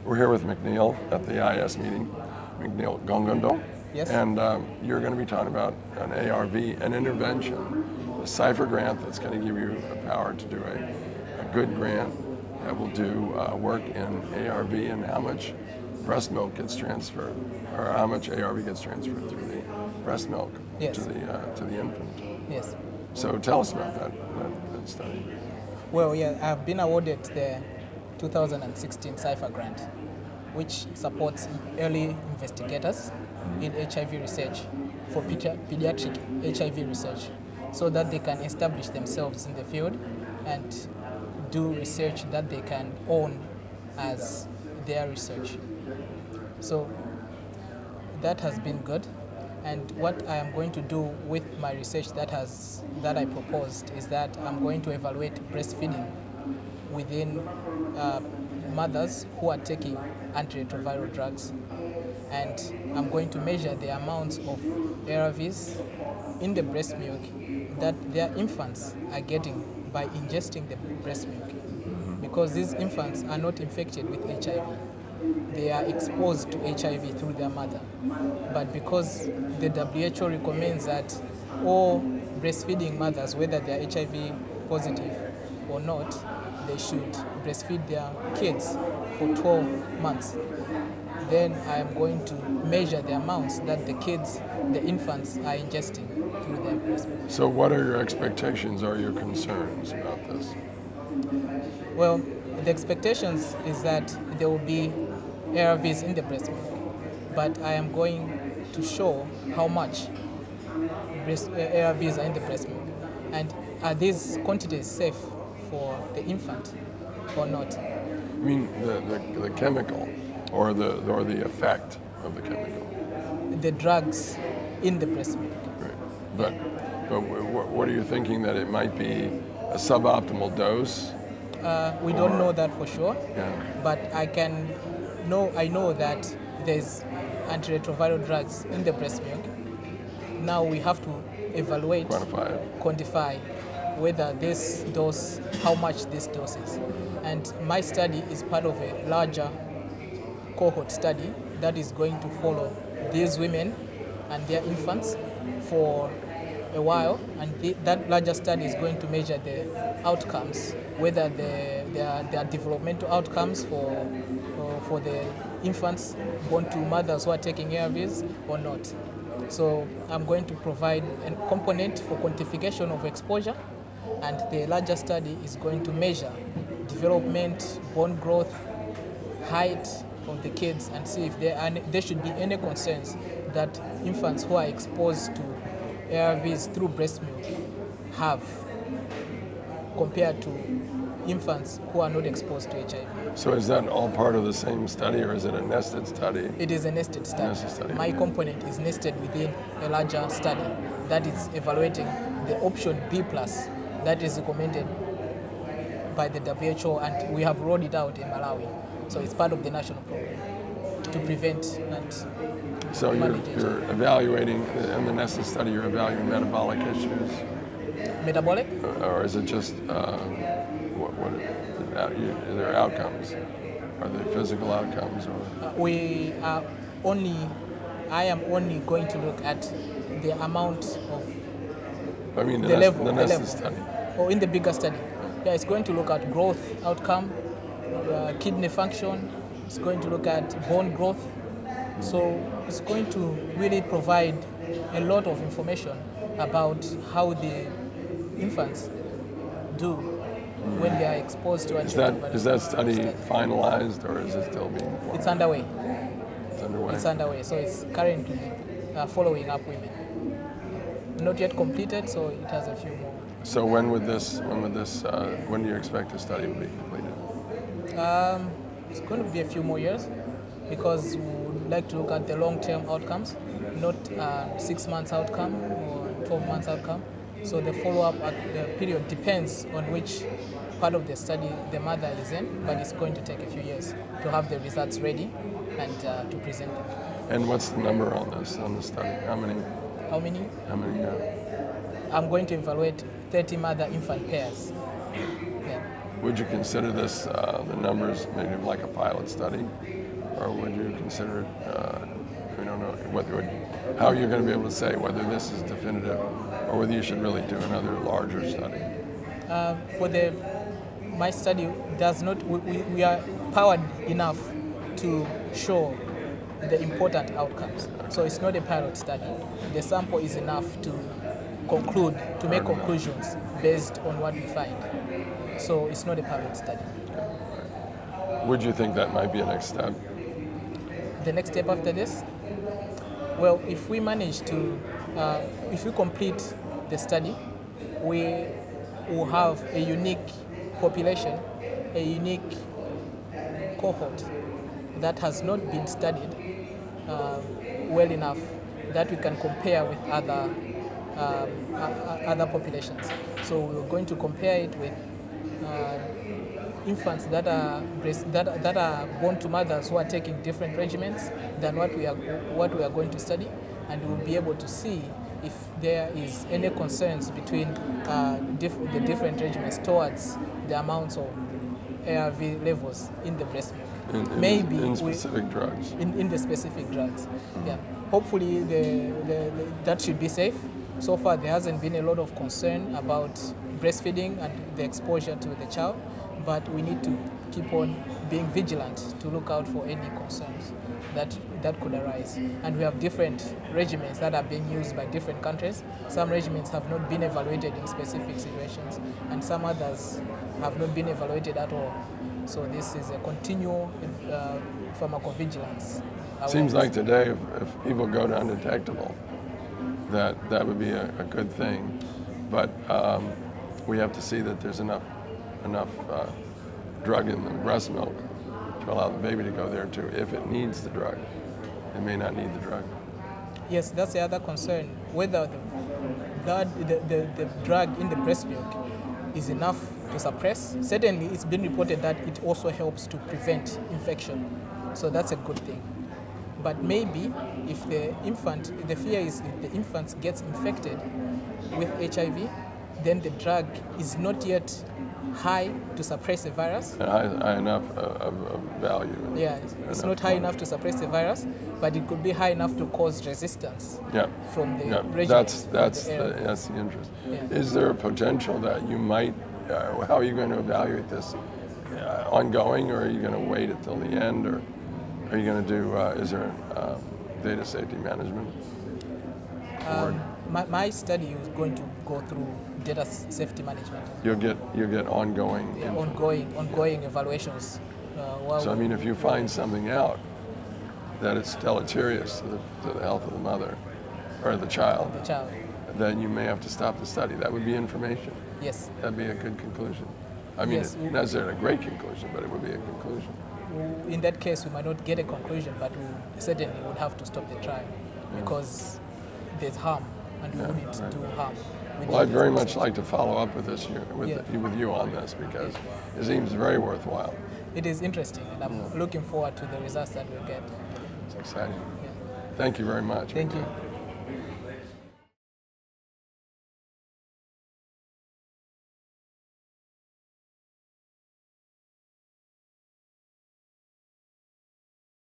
We're here with McNeil at the IAS meeting, McNeil Ngongondo. Yes. And you're going to be talking about an ARV, an intervention, a CIPHER grant that's going to give you the power to do a good grant that will do work in ARV and how much breast milk gets transferred, or how much ARV gets transferred through the breast milk Yes. to the infant. Yes. So tell us about that study. Well, yeah, I've been awarded the 2016 CIPHER grant, which supports early investigators in HIV research for pediatric HIV research, so that they can establish themselves in the field and do research that they can own as their research. So that has been good. And what I am going to do with my research that I proposed is that I'm going to evaluate breastfeeding within mothers who are taking antiretroviral drugs, and I'm going to measure the amounts of ARVs in the breast milk that their infants are getting by ingesting the breast milk, because these infants are not infected with HIV. They are exposed to HIV through their mother. But because the WHO recommends that all breastfeeding mothers, whether they are HIV positive or not, they should breastfeed their kids for 12 months. Then I am going to measure the amounts that the infants are ingesting through their breast milk. So what are your expectations or your concerns about this? Well, the expectations is that there will be ARVs in the breast milk, but I am going to show how much ARVs are in the breast milk, and are these quantities safe for the infant or not? I mean the chemical or the effect of the chemical. The drugs in the breast milk. Right. But what are you thinking, that it might be a suboptimal dose? We don't know that for sure. Yeah. But I know that there's antiretroviral drugs in the breast milk. Now we have to evaluate, quantify whether this dose, how much this dose is. And my study is part of a larger cohort study that is going to follow these women and their infants for a while, and that larger study is going to measure the outcomes, whether there are developmental outcomes for the infants born to mothers who are taking ARVs or not. So I'm going to provide a component for quantification of exposure, and the larger study is going to measure development, bone growth, height of the kids, and see if there should be any concerns that infants who are exposed to ARVs through breast milk have compared to infants who are not exposed to HIV. So is that all part of the same study, or is it a nested study? It is a nested study. My component is nested within a larger study that is evaluating the option B+, that is recommended by the WHO, and we have rolled it out in Malawi. So it's part of the national program to prevent and so you're evaluating, in the nested study, you're evaluating metabolic issues? Metabolic? Or is it just, what are there outcomes? Are they physical outcomes? Or? I am only going to look at the amount of the nested study. Or in the bigger study. Yeah, it's going to look at growth outcome, kidney function, it's going to look at bone growth. So it's going to really provide a lot of information about how the infants do when they are exposed to antiretroviral. Is that study finalized, or is it still being formed? It's underway. It's underway. It's underway. So it's currently following up women. Not yet completed, so it has a few more. So when do you expect the study will be completed? It's going to be a few more years, because we would like to look at the long-term outcomes, not 6 months outcome or 12 months outcome. So the follow-up period depends on which part of the study the mother is in, but it's going to take a few years to have the results ready and to present them. And what's the number on the study? How many? How many? How many? I'm going to evaluate 30 mother-infant pairs. Yeah. Would you consider this, the numbers, maybe like a pilot study? Or would you consider it, I don't know, how you're going to be able to say whether this is definitive or whether you should really do another larger study? My study does not, we are powered enough to show the important outcomes. So it's not a pilot study. The sample is enough to conclude, to make conclusions based on what we find. So it's not a pilot study. Would you think that might be a next step? The next step after this? Well, if we manage to, if we complete the study, we will have a unique population, a unique cohort that has not been studied well enough that we can compare with other populations. So we're going to compare it with infants that are born to mothers who are taking different regimens than what we are going to study, and we'll be able to see if there is any concerns between the different regimens towards the amounts of ARV levels in the breast milk. In specific drugs. In the specific drugs. Yeah. Hopefully that should be safe. So far there hasn't been a lot of concern about breastfeeding and the exposure to the child, but we need to keep on being vigilant to look out for any concerns that could arise. And we have different regimens that are being used by different countries. Some regimens have not been evaluated in specific situations, and some others have not been evaluated at all. So this is a continual pharmacovigilance. Seems like today, if people go to undetectable, that would be a good thing. But we have to see that there's enough drug in the breast milk to allow the baby to go there too. If it needs the drug, it may not need the drug. Yes, that's the other concern, whether the drug in the breast milk is enough to suppress. Certainly, it's been reported that it also helps to prevent infection. So that's a good thing. But maybe if the fear is if the infant gets infected with HIV, then the drug is not yet high to suppress the virus. High enough of value. Yeah, it's not high enough to suppress the virus, but it could be high enough to cause resistance from the regimen. That's the interest. Yeah. Is there a potential that you might, how are you going to evaluate this? Ongoing, or are you going to wait until the end, or are you going to do, is there data safety management? My study is going to go through data safety management. You'll get ongoing ongoing evaluations. So I mean, if you find something out that it's deleterious to the health of the mother or the child, then you may have to stop the study. That would be information. Yes. That'd be a good conclusion. I mean, it's not necessarily a great conclusion, but it would be a conclusion. In that case, we might not get a conclusion, but we certainly would have to stop the trial because there's harm, and we wouldn't do harm. Well, I'd very much like to follow up with this with you on this, because it seems very worthwhile. It is interesting, and I'm looking forward to the results that we'll get. It's exciting. Yeah. Thank you very much. Thank you.